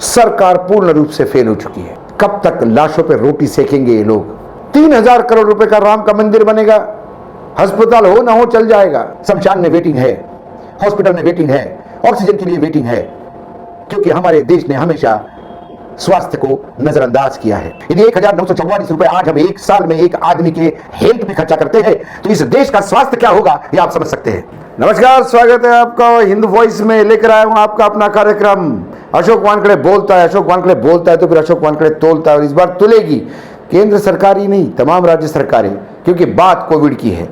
सरकार पूर्ण रूप से फेल हो चुकी है। कब तक लाशों पे रोटी सेकेंगे ये लोग? 3000 करोड़ रुपए का राम का मंदिर बनेगा, अस्पताल हो ना हो चल जाएगा। शमशान में वेटिंग है, हॉस्पिटल में वेटिंग है, ऑक्सीजन के लिए वेटिंग है, क्योंकि हमारे देश ने हमेशा स्वास्थ्य को नजरअंदाज किया है। यदि 1944 रुपए आज हम एक साल में एक आदमी के हेल्थ पे खर्चा करते हैं तो इस देश का स्वास्थ्य क्या होगा ये आप समझ सकते हैं। नमस्कार, स्वागत है आपका हिंदू वॉइस में। लेकर आया हूं आपका अपना कार्यक्रम अशोक वानखेड़े बोलता है। अशोक वानखेड़े बोलता है तो फिर अशोक वानखेड़े तोलता है, और इस बार तुलेगी केंद्र सरकार ही नहीं, तमाम राज्य सरकारें, क्योंकि बात कोविड की है।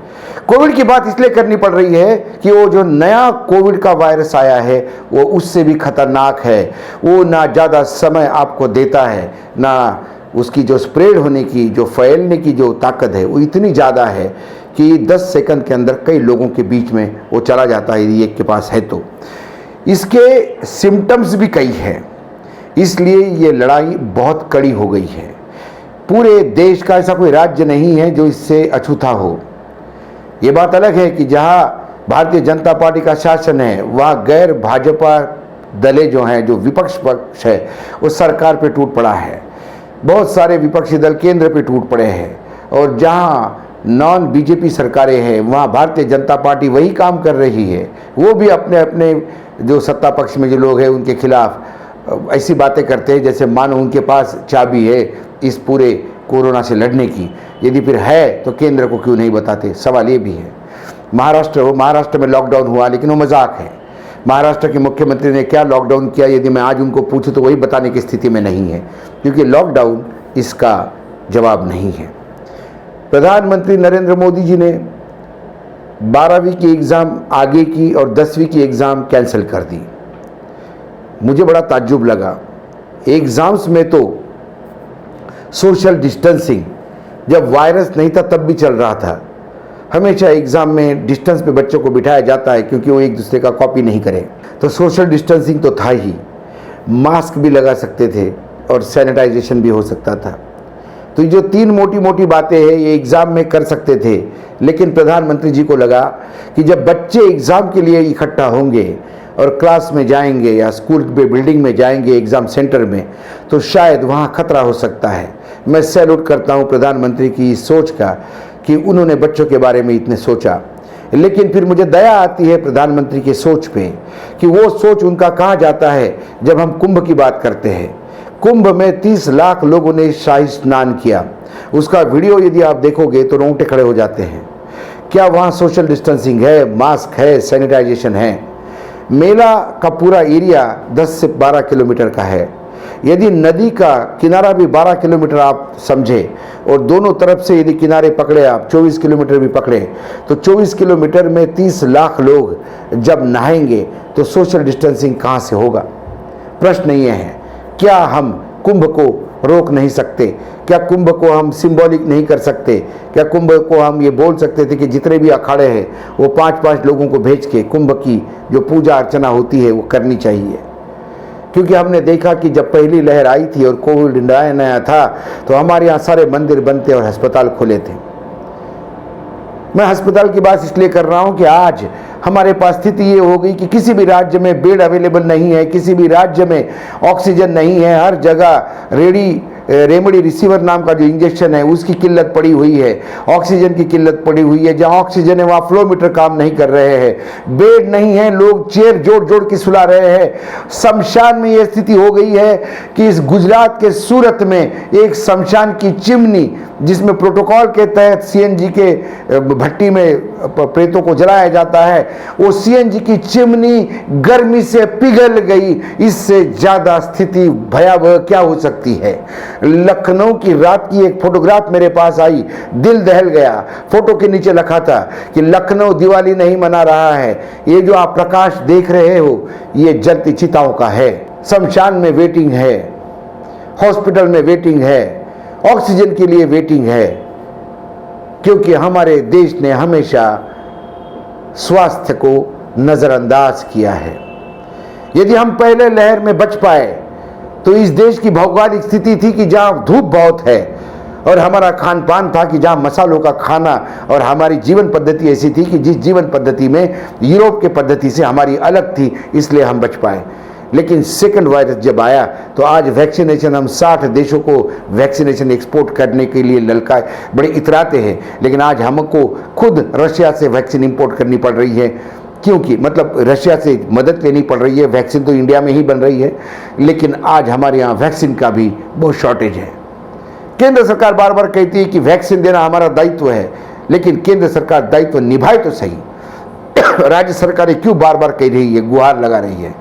कोविड की बात इसलिए करनी पड़ रही है कि वो जो नया कोविड का वायरस आया है वो उससे भी खतरनाक है। वो ना ज़्यादा समय आपको देता है, ना उसकी जो स्प्रेड होने की, जो फैलने की जो ताकत है वो इतनी ज़्यादा है कि 10 सेकंड के अंदर कई लोगों के बीच में वो चला जाता है यदि एक के पास है तो। इसके सिम्टम्स भी कई हैं, इसलिए ये लड़ाई बहुत कड़ी हो गई है। पूरे देश का ऐसा कोई राज्य नहीं है जो इससे अछूता हो। ये बात अलग है कि जहां भारतीय जनता पार्टी का शासन है वहां गैर भाजपा दलें जो हैं, जो विपक्ष पक्ष है, वो सरकार पे टूट पड़ा है। बहुत सारे विपक्षी दल केंद्र पे टूट पड़े हैं, और जहां नॉन बीजेपी सरकारें हैं वहां भारतीय जनता पार्टी वही काम कर रही है। वो भी अपने अपने जो सत्ता पक्ष में जो लोग हैं उनके खिलाफ ऐसी बातें करते हैं जैसे मानो उनके पास चाबी है इस पूरे कोरोना से लड़ने की। यदि फिर है तो केंद्र को क्यों नहीं बताते, सवाल ये भी है। महाराष्ट्र में लॉकडाउन हुआ, लेकिन वो मजाक है। महाराष्ट्र के मुख्यमंत्री ने क्या लॉकडाउन किया यदि मैं आज उनको पूछूं तो वही बताने की स्थिति में नहीं है, क्योंकि लॉकडाउन इसका जवाब नहीं है। प्रधानमंत्री नरेंद्र मोदी जी ने 12वीं की एग्ज़ाम आगे की और 10वीं की एग्ज़ाम कैंसिल कर दी। मुझे बड़ा ताज्जुब लगा। एग्ज़ाम्स में तो सोशल डिस्टेंसिंग जब वायरस नहीं था तब भी चल रहा था। हमेशा एग्ज़ाम में डिस्टेंस पे बच्चों को बिठाया जाता है क्योंकि वो एक दूसरे का कॉपी नहीं करें, तो सोशल डिस्टेंसिंग तो था ही, मास्क भी लगा सकते थे और सैनिटाइजेशन भी हो सकता था। तो जो 3 मोटी मोटी बातें हैं ये एग्ज़ाम में कर सकते थे, लेकिन प्रधानमंत्री जी को लगा कि जब बच्चे एग्ज़ाम के लिए इकट्ठा होंगे और क्लास में जाएंगे या स्कूल के बिल्डिंग में जाएंगे एग्ज़ाम सेंटर में, तो शायद वहाँ खतरा हो सकता है। मैं सैल्यूट करता हूँ प्रधानमंत्री की इस सोच का कि उन्होंने बच्चों के बारे में इतने सोचा। लेकिन फिर मुझे दया आती है प्रधानमंत्री के सोच पे कि वो सोच उनका कहाँ जाता है जब हम कुंभ की बात करते हैं। कुंभ में 30 लाख लोगों ने शाही स्नान किया। उसका वीडियो यदि आप देखोगे तो रोंगटे खड़े हो जाते हैं। क्या वहाँ सोशल डिस्टेंसिंग है, मास्क है, सैनिटाइजेशन है? मेला का पूरा एरिया 10 से 12 किलोमीटर का है। यदि नदी का किनारा भी 12 किलोमीटर आप समझे और दोनों तरफ से यदि किनारे पकड़े आप 24 किलोमीटर भी पकड़े, तो 24 किलोमीटर में 30 लाख लोग जब नहाएंगे तो सोशल डिस्टेंसिंग कहाँ से होगा? प्रश्न ये है। क्या हम कुंभ को रोक नहीं सकते? क्या कुंभ को हम सिंबॉलिक नहीं कर सकते? क्या कुंभ को हम ये बोल सकते थे कि जितने भी अखाड़े हैं वो 5-5 लोगों को भेज के कुंभ की जो पूजा अर्चना होती है वो करनी चाहिए? क्योंकि हमने देखा कि जब पहली लहर आई थी और कोविड नया नया था तो हमारे यहाँ सारे मंदिर बनते और अस्पताल खुले थे। मैं अस्पताल की बात इसलिए कर रहा हूँ कि आज हमारे पास स्थिति ये हो गई कि किसी भी राज्य में बेड अवेलेबल नहीं है, किसी भी राज्य में ऑक्सीजन नहीं है। हर जगह रेमडी रिसीवर नाम का जो इंजेक्शन है उसकी किल्लत पड़ी हुई है, ऑक्सीजन की किल्लत पड़ी हुई है। जहाँ ऑक्सीजन है वहाँ फ्लोमीटर काम नहीं कर रहे हैं, बेड नहीं है, लोग चेयर जोड़ जोड़ के सुला रहे हैं। शमशान में ये स्थिति हो गई है कि इस गुजरात के सूरत में एक शमशान की चिमनी, जिसमें प्रोटोकॉल के तहत सीएनजी के भट्टी में प्रेतों को जलाया जाता है, वो सीएनजी की चिमनी गर्मी से पिघल गई। इससे ज्यादा स्थिति भयावह क्या हो सकती है? लखनऊ की रात की एक फोटोग्राफ मेरे पास आई, दिल दहल गया। फोटो के नीचे लिखा था कि लखनऊ दिवाली नहीं मना रहा है, ये जो आप प्रकाश देख रहे हो ये जलती चिताओं का है। शमशान में वेटिंग है, हॉस्पिटल में वेटिंग है, ऑक्सीजन के लिए वेटिंग है, क्योंकि हमारे देश ने हमेशा स्वास्थ्य को नजरअंदाज किया है। यदि हम पहले लहर में बच पाए तो इस देश की भौगोलिक स्थिति थी कि जहाँ धूप बहुत है और हमारा खान पान था कि जहाँ मसालों का खाना, और हमारी जीवन पद्धति ऐसी थी कि जिस जीवन पद्धति में यूरोप के पद्धति से हमारी अलग थी, इसलिए हम बच पाए। लेकिन सेकंड वायरस जब आया तो आज वैक्सीनेशन, हम 60 देशों को वैक्सीनेशन एक्सपोर्ट करने के लिए ललकाए, बड़े इतराते हैं, लेकिन आज हमको खुद रशिया से वैक्सीन इंपोर्ट करनी पड़ रही है। क्योंकि मतलब रशिया से मदद लेनी पड़ रही है, वैक्सीन तो इंडिया में ही बन रही है, लेकिन आज हमारे यहाँ वैक्सीन का भी बहुत शॉर्टेज है। केंद्र सरकार बार बार कहती है कि वैक्सीन देना हमारा दायित्व है, लेकिन केंद्र सरकार दायित्व निभाए तो सही। राज्य सरकारें क्यों बार बार कह रही है, गुहार लगा रही है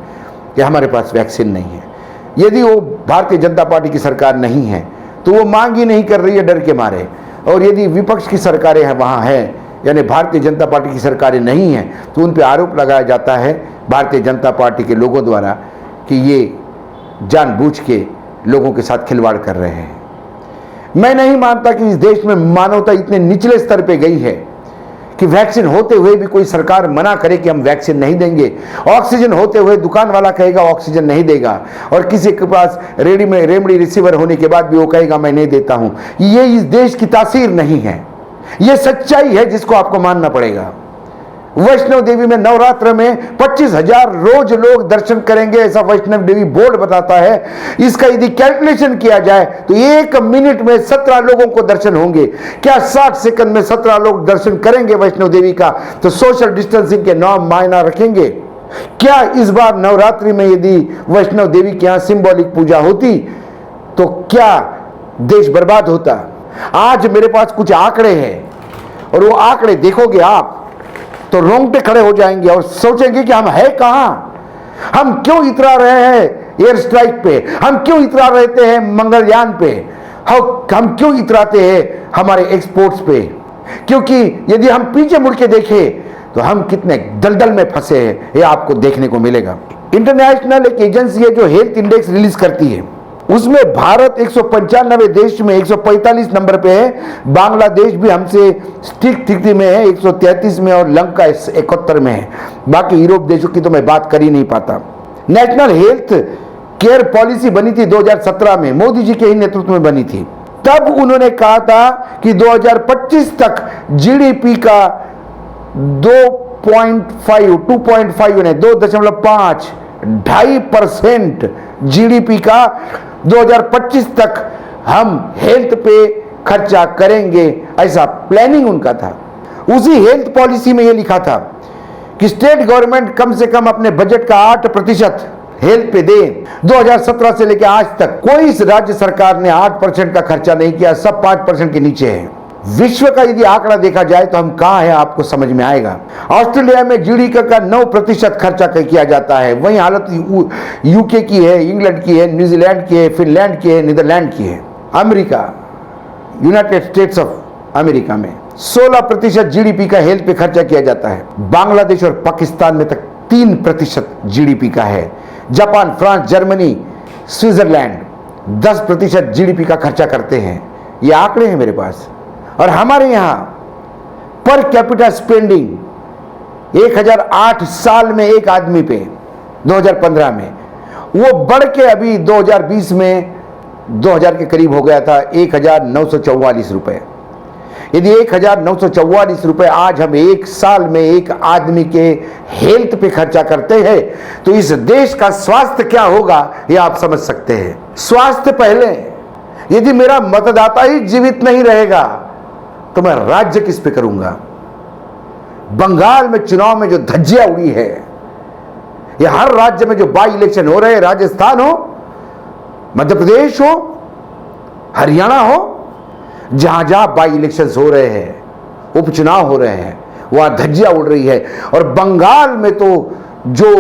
कि हमारे पास वैक्सीन नहीं है। यदि वो भारतीय जनता पार्टी की सरकार नहीं है तो वो मांग ही नहीं कर रही है डर के मारे, और यदि विपक्ष की सरकारें हैं वहाँ हैं, यानी भारतीय जनता पार्टी की सरकारें नहीं हैं, तो उन पर आरोप लगाया जाता है भारतीय जनता पार्टी के लोगों द्वारा कि ये जानबूझ के लोगों के साथ खिलवाड़ कर रहे हैं। मैं नहीं मानता कि इस देश में मानवता इतने निचले स्तर पे गई है कि वैक्सीन होते हुए भी कोई सरकार मना करे कि हम वैक्सीन नहीं देंगे। ऑक्सीजन होते हुए दुकान वाला कहेगा ऑक्सीजन नहीं देगा, और किसी के पास रेमडी रिसीवर होने के बाद भी वो कहेगा मैं नहीं देता हूं। ये इस देश की तासीर नहीं है, ये सच्चाई है जिसको आपको मानना पड़ेगा। वैष्णव देवी में नवरात्र में 25,000 रोज लोग दर्शन करेंगे, ऐसा वैष्णव देवी बोर्ड बताता है। इसका यदि कैलकुलेशन किया जाए तो 1 मिनट में 17 लोगों को दर्शन होंगे। क्या 60 सेकंड में 17 लोग दर्शन करेंगे वैष्णव देवी का? तो सोशल डिस्टेंसिंग के नॉर्म मायना रखेंगे। क्या इस बार नवरात्रि में यदि वैष्णव देवी के यहां सिंबॉलिक पूजा होती तो क्या देश बर्बाद होता? आज मेरे पास कुछ आंकड़े हैं, और वो आंकड़े देखोगे आप तो रोंगटे खड़े हो जाएंगे और सोचेंगे कि हम है कहां, हम क्यों इतरा रहे हैं एयर स्ट्राइक पे, हम क्यों इतरा रहते हैं मंगलयान पे, हम क्यों इतराते हैं हमारे एक्सपोर्ट्स पे। क्योंकि यदि हम पीछे मुड़ के देखें तो हम कितने दलदल में फंसे हैं, ये आपको देखने को मिलेगा। इंटरनेशनल एक एजेंसी है जो हेल्थ इंडेक्स रिलीज करती है, उसमें भारत 195 देश में 145 नंबर पे है। बांग्लादेश भी हमसे ठीक स्थिति में है 133 में, और लंका 71 में है। बाकी यूरोप देशों की तो मैं बात कर ही नहीं पाता। नेशनल हेल्थ केयर पॉलिसी बनी थी 2017 में, मोदी जी के ही नेतृत्व में बनी थी। तब उन्होंने कहा था कि 2025 तक जीडीपी का 2.5 जीडीपी का 2025 तक हम हेल्थ पे खर्चा करेंगे, ऐसा प्लानिंग उनका था। उसी हेल्थ पॉलिसी में यह लिखा था कि स्टेट गवर्नमेंट कम से कम अपने बजट का 8% हेल्थ पे दे। 2017 से लेकर आज तक कोई इस राज्य सरकार ने 8% का खर्चा नहीं किया, सब 5% के नीचे है। विश्व का यदि आंकड़ा देखा जाए तो हम कहां हैं आपको समझ में आएगा। ऑस्ट्रेलिया में जीडीपी का 9% खर्चा किया जाता है, वही हालत यूके की है, इंग्लैंड की है, न्यूजीलैंड की है, फिनलैंड की है, नीदरलैंड की है। America, United states of America में 16% जीडीपी का हेल्थ पे खर्चा किया जाता है। बांग्लादेश और पाकिस्तान में तक 3% जीडीपी का है। Japan, France, Germany, Switzerland 10% GDP का खर्चा करते हैं। ये आंकड़े हैं मेरे पास। और हमारे यहां पर कैपिटा स्पेंडिंग 1008 साल में एक आदमी पे 2015 में, वो बढ़ के अभी 2020 में 2000 के करीब हो गया था 1944 रुपए। यदि 1944 रुपए आज हम एक साल में एक आदमी के हेल्थ पे खर्चा करते हैं तो इस देश का स्वास्थ्य क्या होगा ये आप समझ सकते हैं। स्वास्थ्य पहले, यदि मेरा मतदाता ही जीवित नहीं रहेगा तो मैं राज्य किस पे करूंगा। बंगाल में चुनाव में जो धज्जियां उड़ी है, ये हर राज्य में जो बाई इलेक्शन हो रहे हैं, राजस्थान हो, मध्य प्रदेश हो, हरियाणा हो, जहां जहां बाई इलेक्शंस हो रहे हैं, उपचुनाव हो रहे हैं, वहां धज्जियां उड़ रही है। और बंगाल में तो जो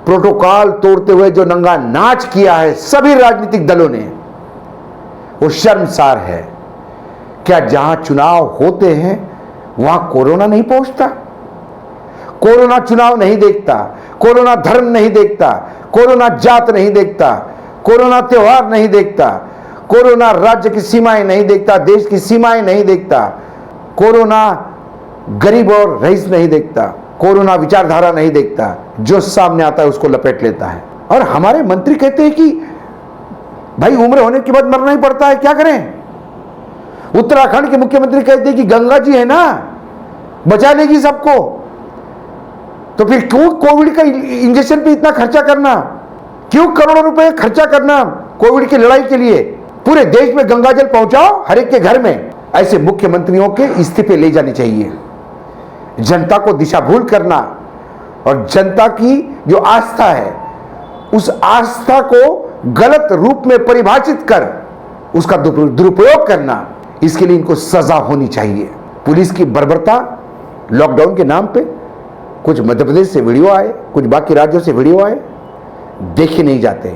प्रोटोकॉल तोड़ते हुए जो नंगा नाच किया है सभी राजनीतिक दलों ने, वो शर्मसार है। क्या जहां चुनाव होते हैं वहां कोरोना नहीं पहुंचता? कोरोना चुनाव नहीं देखता, कोरोना धर्म नहीं देखता, कोरोना जात नहीं देखता, कोरोना त्योहार नहीं देखता, कोरोना राज्य की सीमाएं नहीं देखता, देश की सीमाएं नहीं देखता, कोरोना गरीब और रईस नहीं देखता, कोरोना विचारधारा नहीं देखता, जो सामने आता है उसको लपेट लेता है। और हमारे मंत्री कहते हैं कि भाई उम्र होने के बाद मरना ही पड़ता है, क्या करें। उत्तराखंड के मुख्यमंत्री कहते हैं कि गंगा जी है ना, बचा लेगी सबको, तो फिर क्यों कोविड का इंजेक्शन पे इतना खर्चा करना, क्यों करोड़ों रुपए खर्चा करना कोविड की लड़ाई के लिए? पूरे देश में गंगा जल पहुंचाओ हर एक के घर में। ऐसे मुख्यमंत्रियों के इस्तीफे ले जाने चाहिए। जनता को दिशा भूल करना और जनता की जो आस्था है उस आस्था को गलत रूप में परिभाषित कर उसका दुरुपयोग करना, इसके लिए इनको सजा होनी चाहिए। पुलिस की बर्बरता लॉकडाउन के नाम पे, कुछ मध्य प्रदेश से वीडियो आए, कुछ बाकी राज्यों से वीडियो आए, देखे नहीं जाते।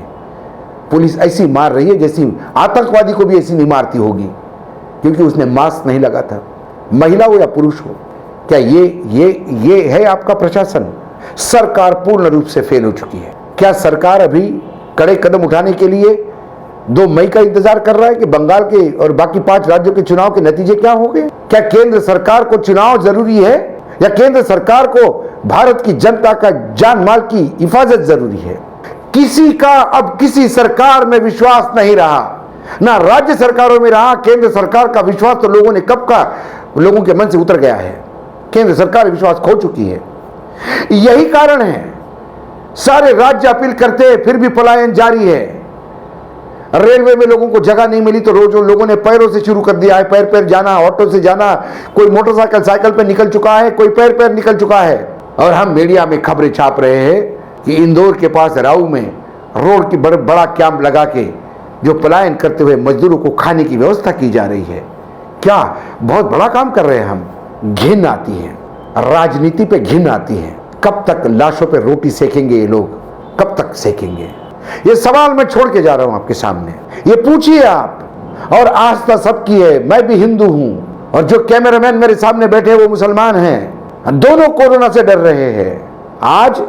पुलिस ऐसी मार रही है जैसी आतंकवादी को भी ऐसी नहीं मारती होगी, क्योंकि उसने मास्क नहीं लगा था, महिला हो या पुरुष हो। क्या ये है आपका प्रशासन? सरकार पूर्ण रूप से फेल हो चुकी है। क्या सरकार अभी कड़े कदम उठाने के लिए 2 मई का इंतजार कर रहा है कि बंगाल के और बाकी 5 राज्यों के चुनाव के नतीजे क्या होंगे? क्या केंद्र सरकार को चुनाव जरूरी है या केंद्र सरकार को भारत की जनता का जान माल की हिफाजत जरूरी है? किसी का अब किसी सरकार में विश्वास नहीं रहा, ना राज्य सरकारों में रहा। केंद्र सरकार का विश्वास तो लोगों ने कब का लोगों के मन से उतर गया है। केंद्र सरकार विश्वास खो चुकी है। यही कारण है सारे राज्य अपील करते हैं फिर भी पलायन जारी है। रेलवे में लोगों को जगह नहीं मिली तो रोज लोगों ने पैरों से शुरू कर दिया है। पैर पैर जाना, ऑटो से जाना, कोई मोटरसाइकिल साइकिल पे निकल चुका है, कोई पैर पैर निकल चुका है। और हम मीडिया में खबरें छाप रहे हैं कि इंदौर के पास राऊ में रोड की बड़ा कैंप लगा के जो पलायन करते हुए मजदूरों को खाने की व्यवस्था की जा रही है। क्या बहुत बड़ा काम कर रहे हैं हम। घिन आती है, राजनीति पे घिन आती है। कब तक लाशों पे रोटी सेकेंगे ये लोग, कब तक सेकेंगे? ये सवाल मैं छोड़ के जा रहा हूं आपके सामने। ये पूछिए आप। और आस्था सबकी है, मैं भी हिंदू हूं और जो कैमरामैन मेरे सामने बैठे वो मुसलमान हैं। दोनों कोरोना से डर रहे हैं। आज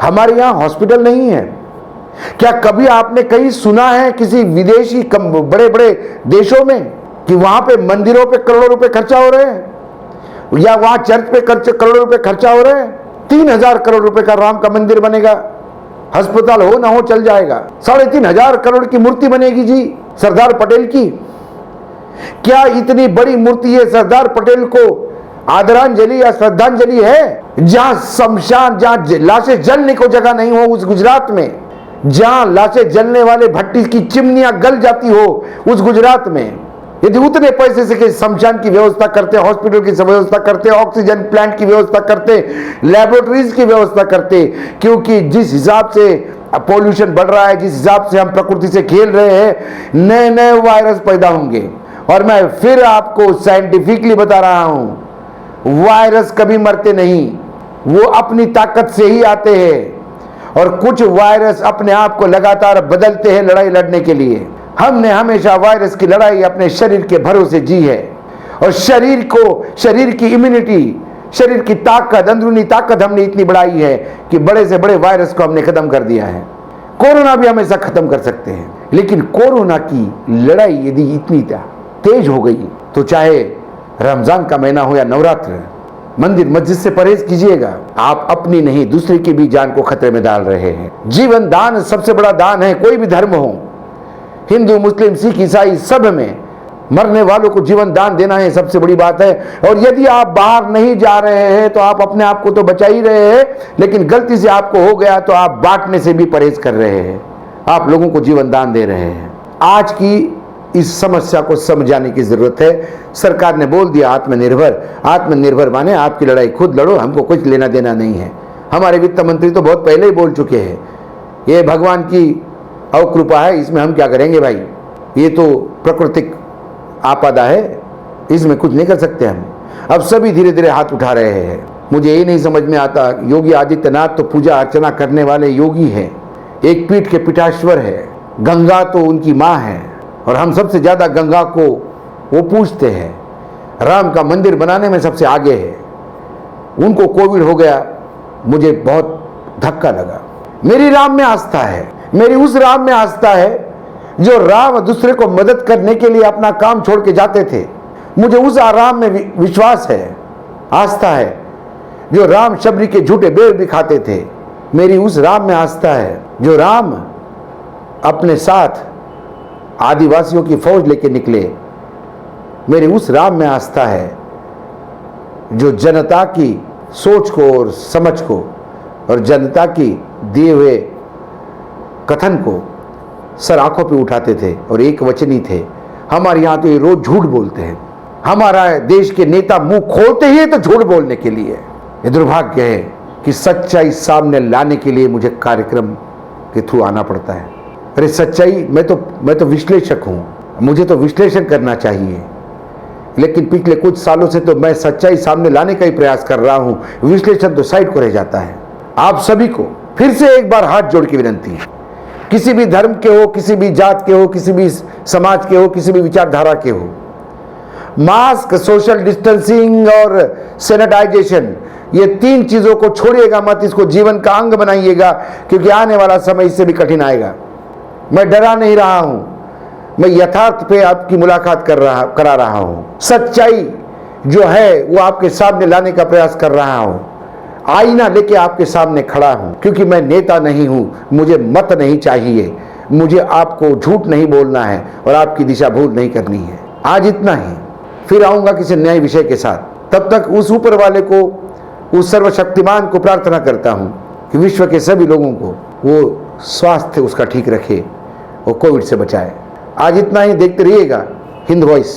हमारे यहां हॉस्पिटल नहीं है। क्या कभी आपने कहीं सुना है किसी विदेशी बड़े बड़े देशों में कि वहां पे मंदिरों पे करोड़ों रुपए खर्चा हो रहे हैं या वहां चर्च पे करोड़ों रुपए खर्चा हो रहे हैं? 3000 करोड़ रुपए का राम का मंदिर बनेगा, अस्पताल हो ना हो चल जाएगा। 3500 करोड़ की मूर्ति बनेगी जी सरदार पटेल की। क्या इतनी बड़ी मूर्ति है सरदार पटेल को आदरांजलि या श्रद्धांजलि है? जहां शमशान, जहां लाशें जलने को जगह नहीं हो उस गुजरात में, जहां लाशें जलने वाले भट्टी की चिमनियां गल जाती हो उस गुजरात में, यदि उतने पैसे से शमशान की व्यवस्था करते, हॉस्पिटल की व्यवस्था करते, ऑक्सीजन प्लांट की व्यवस्था करते, लैबोरेटरीज की व्यवस्था करते, क्योंकि जिस हिसाब से पॉल्यूशन बढ़ रहा है, जिस हिसाब से हम प्रकृति से खेल रहे हैं, नए नए वायरस पैदा होंगे। और मैं फिर आपको साइंटिफिकली बता रहा हूं, वायरस कभी मरते नहीं, वो अपनी ताकत से ही आते हैं। और कुछ वायरस अपने आप को लगातार बदलते हैं लड़ाई लड़ने के लिए। हमने हमेशा वायरस की लड़ाई अपने शरीर के भरोसे जी है और शरीर की इम्यूनिटी, शरीर की ताकत, अंदरूनी ताकत हमने इतनी बढ़ाई है कि बड़े से बड़े वायरस को हमने खत्म कर दिया है। कोरोना भी हमेशा खत्म कर सकते हैं, लेकिन कोरोना की लड़ाई यदि इतनी तेज हो गई तो चाहे रमजान का महीना हो या नवरात्र, मंदिर मस्जिद से परहेज कीजिएगा। आप अपनी नहीं दूसरे की भी जान को खतरे में डाल रहे हैं। जीवन दान सबसे बड़ा दान है। कोई भी धर्म हो, हिंदू, मुस्लिम, सिख, ईसाई, सब में मरने वालों को जीवन दान देना है सबसे बड़ी बात है। और यदि आप बाहर नहीं जा रहे हैं तो आप अपने आप को तो बचा ही रहे हैं, लेकिन गलती से आपको हो गया तो आप बांटने से भी परहेज कर रहे हैं। आप लोगों को जीवन दान दे रहे हैं। आज की इस समस्या को समझाने की जरूरत है। सरकार ने बोल दिया आत्मनिर्भर माने आपकी लड़ाई खुद लड़ो, हमको कुछ लेना देना नहीं है। हमारे वित्त मंत्री तो बहुत पहले ही बोल चुके हैं, ये भगवान की अवकृपा है, इसमें हम क्या करेंगे भाई, ये तो प्राकृतिक आपदा है, इसमें कुछ नहीं कर सकते हम। अब सभी धीरे धीरे हाथ उठा रहे हैं। मुझे ये नहीं समझ में आता, योगी आदित्यनाथ तो पूजा अर्चना करने वाले योगी हैं, एक पीठ के पीठाश्वर है, गंगा तो उनकी माँ है और हम सबसे ज्यादा गंगा को वो पूजते हैं। राम का मंदिर बनाने में सबसे आगे है। उनको कोविड हो गया, मुझे बहुत धक्का लगा। मेरी राम में आस्था है, मेरी उस राम में आस्था है जो राम दूसरे को मदद करने के लिए अपना काम छोड़ के जाते थे। मुझे उस राम में विश्वास है, आस्था है, जो राम शबरी के झूठे बेर भी खाते थे। मेरी उस राम में आस्था है जो राम अपने साथ आदिवासियों की फौज लेके निकले। मेरी उस राम में आस्था है जो जनता की सोच को और समझ को और जनता की दिए हुए कथन को सर आंखों पे उठाते थे और एक वचनी थे। हमारे यहाँ तो ये रोज झूठ बोलते हैं। हमारा देश के नेता मुंह खोलते ही तो झूठ बोलने के लिए। ये दुर्भाग्य है कि सच्चाई सामने लाने के लिए मुझे कार्यक्रम के थ्रू आना पड़ता है। अरे सच्चाई, मैं तो विश्लेषक हूँ, मुझे तो विश्लेषण करना चाहिए, लेकिन पिछले कुछ सालों से तो मैं सच्चाई सामने लाने का ही प्रयास कर रहा हूँ। विश्लेषण तो साइड को रह जाता है। आप सभी को फिर से एक बार हाथ जोड़ के विनती है, किसी भी धर्म के हो, किसी भी जात के हो, किसी भी समाज के हो, किसी भी विचारधारा के हो, मास्क, सोशल डिस्टेंसिंग और सैनिटाइजेशन, ये 3 चीजों को छोड़िएगा मत। इसको जीवन का अंग बनाइएगा, क्योंकि आने वाला समय इससे भी कठिन आएगा। मैं डरा नहीं रहा हूं, मैं यथार्थ पे आपकी मुलाकात करा रहा हूं। सच्चाई जो है वो आपके सामने लाने का प्रयास कर रहा हूं। आईना लेके आपके सामने खड़ा हूं, क्योंकि मैं नेता नहीं हूं। मुझे मत नहीं चाहिए, मुझे आपको झूठ नहीं बोलना है और आपकी दिशा भूल नहीं करनी है। आज इतना ही, फिर आऊंगा किसी नए विषय के साथ। तब तक उस ऊपर वाले को, उस सर्वशक्तिमान को प्रार्थना करता हूं कि विश्व के सभी लोगों को वो स्वास्थ्य उसका ठीक रखे, वो कोविड से बचाए। आज इतना ही। देखते रहिएगा हिंद वॉइस।